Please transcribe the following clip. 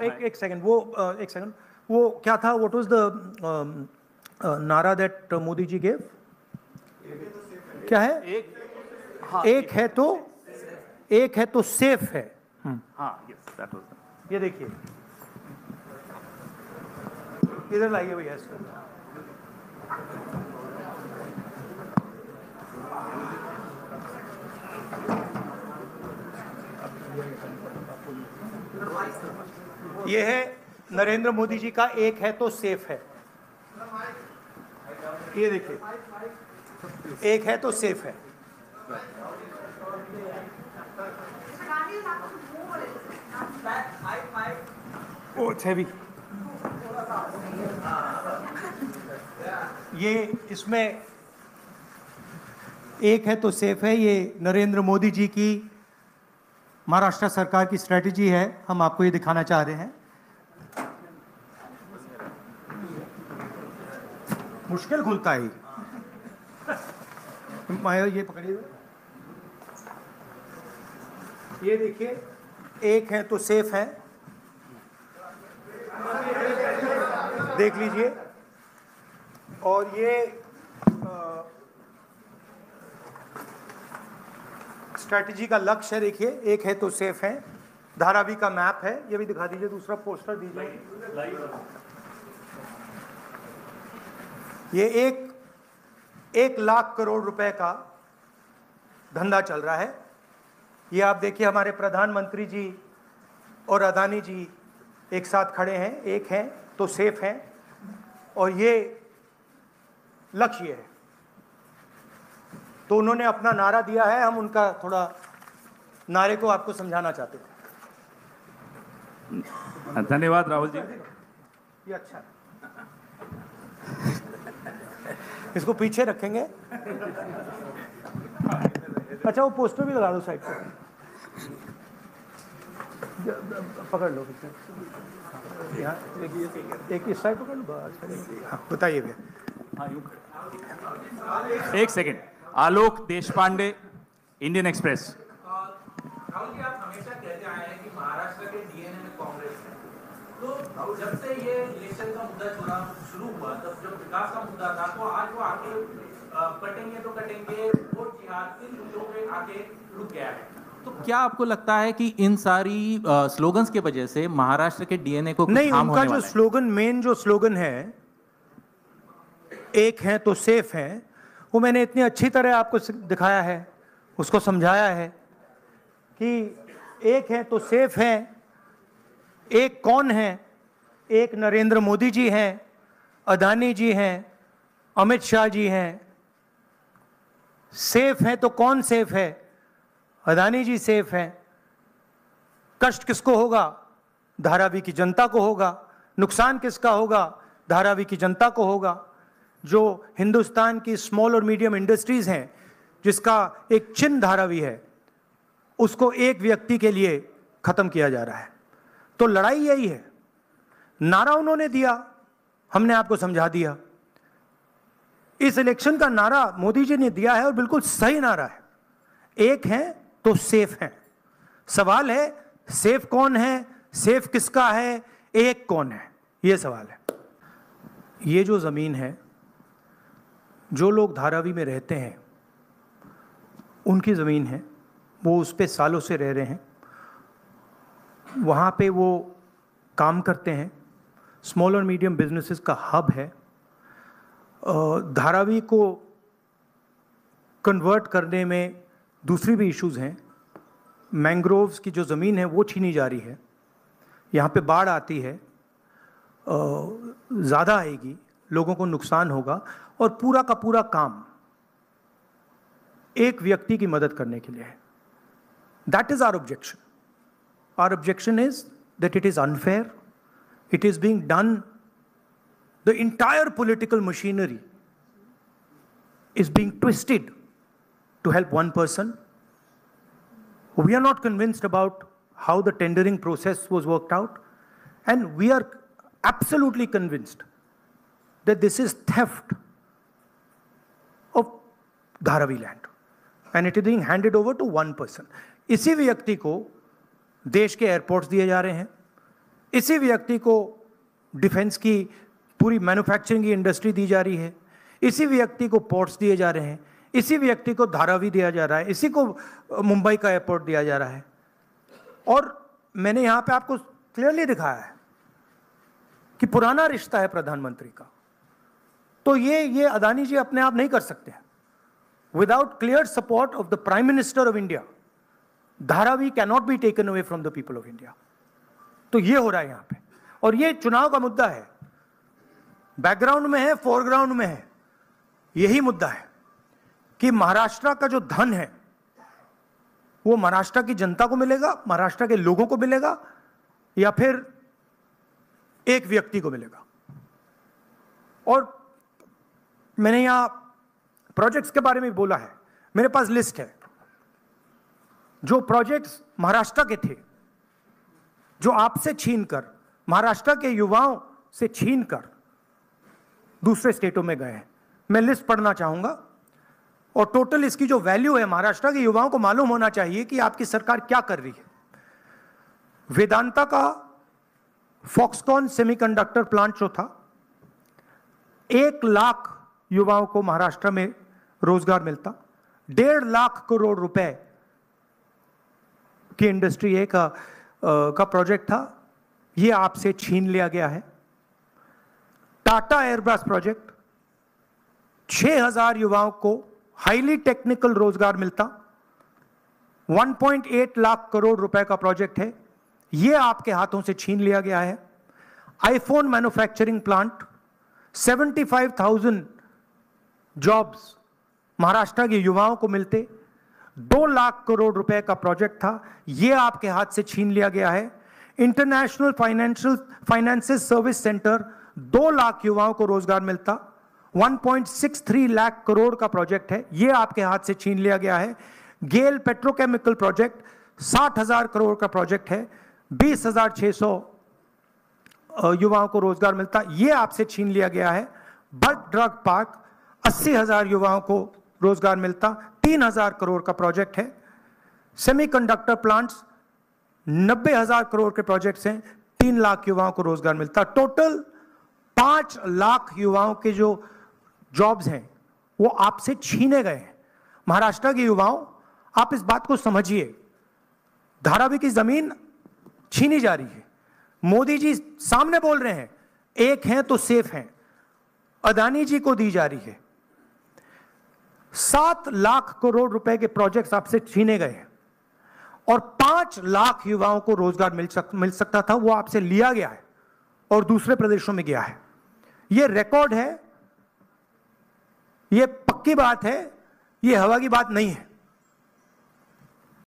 एक सेकंड, वो क्या था? व्हाट वाज द नारा दैट मोदी जी गेव? क्या है? एक है तो सेफ है। हाँ, यस, दैट वाज। ये देखिए, इधर लाइए भैया इसको। ये है नरेंद्र मोदी जी का एक है तो सेफ है। ये देखिए, एक है तो सेफ है। ओ हैवी। ये इसमें एक है तो सेफ है, ये नरेंद्र मोदी जी की महाराष्ट्र सरकार की स्ट्रेटजी है। हम आपको ये दिखाना चाह रहे हैं। मुश्किल खुलता है ये पकड़िए। ये देखिए, एक है तो सेफ है, देख लीजिए। और ये स्ट्रैटेजी का लक्ष्य है, देखिए, एक है तो सेफ है। धारावी का मैप है, ये भी दिखा दीजिए। दूसरा पोस्टर दीजिए। ये एक लाख करोड़ रुपए का धंधा चल रहा है। ये आप देखिए, हमारे प्रधानमंत्री जी और अदानी जी एक साथ खड़े हैं, एक हैं तो सेफ हैं, और ये लक्ष्य है। तो उन्होंने अपना नारा दिया है, हम उनका थोड़ा नारे को आपको समझाना चाहते हैं। धन्यवाद राहुल जी। ये अच्छा है, इसको पीछे रखेंगे। अच्छा, वो पोस्टर भी लगा दो साइड पर, पकड़ लो। यहाँ एक इस साइड पकड़ लो। हाँ, बताइए भैया। एक सेकेंड। आलोक देशपांडे, इंडियन एक्सप्रेस। राहुल जी, आप हमेशा कहते आए हैं कि महाराष्ट्र के डीएनए में कांग्रेस है। तो जब से ये इलेक्शन का मुद्दा शुरू हुआ, तब जब विकास का मुद्दा था, तो आज वो आके कटेंगे तो कटेंगे, वोट जिहाद इन मुद्दों पे आके रुक गया है। तो क्या आपको लगता है कि इन सारी स्लोगन्स के वजह से महाराष्ट्र के डीएनए को नहीं, उनका जो स्लोगन, मेन जो स्लोगन है, एक है तो सेफ है, वो मैंने इतनी अच्छी तरह आपको दिखाया है, उसको समझाया है कि एक है तो सेफ है। एक कौन है? एक नरेंद्र मोदी जी हैं, अदानी जी हैं, अमित शाह जी हैं। सेफ है तो कौन सेफ है? अदानी जी सेफ हैं। कष्ट किसको होगा? धारावी की जनता को होगा। नुकसान किसका होगा? धारावी की जनता को होगा। जो हिंदुस्तान की स्मॉल और मीडियम इंडस्ट्रीज हैं, जिसका एक चिन्ह धारावी है, उसको एक व्यक्ति के लिए खत्म किया जा रहा है। तो लड़ाई यही है। नारा उन्होंने दिया, हमने आपको समझा दिया। इस इलेक्शन का नारा मोदी जी ने दिया है और बिल्कुल सही नारा है। एक है तो सेफ है। सवाल है, सेफ कौन है? सेफ किसका है? एक कौन है? यह सवाल है। ये जो जमीन है, जो लोग धारावी में रहते हैं, उनकी ज़मीन है, वो उस पे सालों से रह रहे हैं, वहाँ पे वो काम करते हैं। स्मॉल और मीडियम बिजनेसेस का हब है। धारावी को कन्वर्ट करने में दूसरी भी इश्यूज़ हैं। मैंग्रोव्स की जो ज़मीन है वो छीनी जा रही है। यहाँ पे बाढ़ आती है, ज़्यादा आएगी, लोगों को नुकसान होगा, और पूरा का पूरा काम एक व्यक्ति की मदद करने के लिए है। That is our objection. Our objection is that it is unfair, it is being done, the entire political machinery is being twisted to help one person. We are not convinced about how the tendering process was worked out, and we are absolutely convinced that this is theft of Dharavi land and it is being handed over to one person. इसी व्यक्ति को देश के airports दिए जा रहे हैं, इसी व्यक्ति को डिफेंस की पूरी मैन्युफैक्चरिंग की इंडस्ट्री दी जा रही है, इसी व्यक्ति को पोर्ट्स दिए जा रहे हैं, इसी व्यक्ति को धारावी दिया जा रहा है, इसी को मुंबई का एयरपोर्ट दिया जा रहा है। और मैंने यहां पे आपको क्लियरली दिखाया है कि पुराना रिश्ता है प्रधानमंत्री का। तो ये अदानी जी अपने आप नहीं कर सकते। Without clear support of the prime minister of India, Dharavi cannot be taken away from the people of India. तो ये हो रहा है यहां पे, और ये चुनाव का मुद्दा है, बैकग्राउंड में है, फोरग्राउंड में है। यही मुद्दा है कि महाराष्ट्र का जो धन है वो महाराष्ट्र की जनता को मिलेगा, महाराष्ट्र के लोगों को मिलेगा, या फिर एक व्यक्ति को मिलेगा। और मैंने यहां प्रोजेक्ट्स के बारे में बोला है, मेरे पास लिस्ट है जो प्रोजेक्ट्स महाराष्ट्र के थे, जो आपसे छीनकर, महाराष्ट्र के युवाओं से छीनकर दूसरे स्टेटों में गए हैं। मैं लिस्ट पढ़ना चाहूंगा, और टोटल इसकी जो वैल्यू है, महाराष्ट्र के युवाओं को मालूम होना चाहिए कि आपकी सरकार क्या कर रही है। वेदांता का फॉक्सकॉन सेमीकंडक्टर प्लांट जो था, 1 लाख युवाओं को महाराष्ट्र में रोजगार मिलता। 1.5 लाख करोड़ रुपए की इंडस्ट्री का प्रोजेक्ट था, यह आपसे छीन लिया गया है। टाटा एयरबस प्रोजेक्ट, 6000 युवाओं को हाईली टेक्निकल रोजगार मिलता, 1.8 लाख करोड़ रुपए का प्रोजेक्ट है, यह आपके हाथों से छीन लिया गया है। IPhone manufacturing plant, 75,000 jobs Maharashtra के युवाओं को मिलते, 2 लाख करोड़ रुपए का प्रोजेक्ट था, यह आपके हाथ से छीन लिया गया है। International finances service centre, 2 lakh युवाओं को रोजगार मिलता, 1.63 लाख करोड़ का प्रोजेक्ट है, यह आपके हाथ से छीन लिया गया है। गेल पेट्रोकेमिकल प्रोजेक्ट, 60,000 करोड़ का प्रोजेक्ट है, 20,600 युवाओं को रोजगार मिलता, यह आपसे छीन लिया गया है। बट ड्रग पार्क, 80,000 युवाओं को रोजगार मिलता, 3,000 करोड़ का प्रोजेक्ट है। सेमीकंडक्टर प्लांट्स, 90,000 करोड़ के प्रोजेक्ट्स हैं, 3 लाख युवाओं को रोजगार मिलता। टोटल 5 लाख युवाओं के जो जॉब्स हैं वो आपसे छीने गए हैं। महाराष्ट्र के युवाओं, आप इस बात को समझिए, धारावी की जमीन छीनी जा रही है। मोदी जी सामने बोल रहे हैं, एक हैं तो सेफ हैं, अदानी जी को दी जा रही है। 7 लाख करोड़ रुपए के प्रोजेक्ट्स आपसे छीने गए हैं, और 5 लाख युवाओं को रोजगार मिल सकता था, वो आपसे लिया गया है और दूसरे प्रदेशों में गया है। ये रिकॉर्ड है, ये पक्की बात है, ये हवा की बात नहीं है।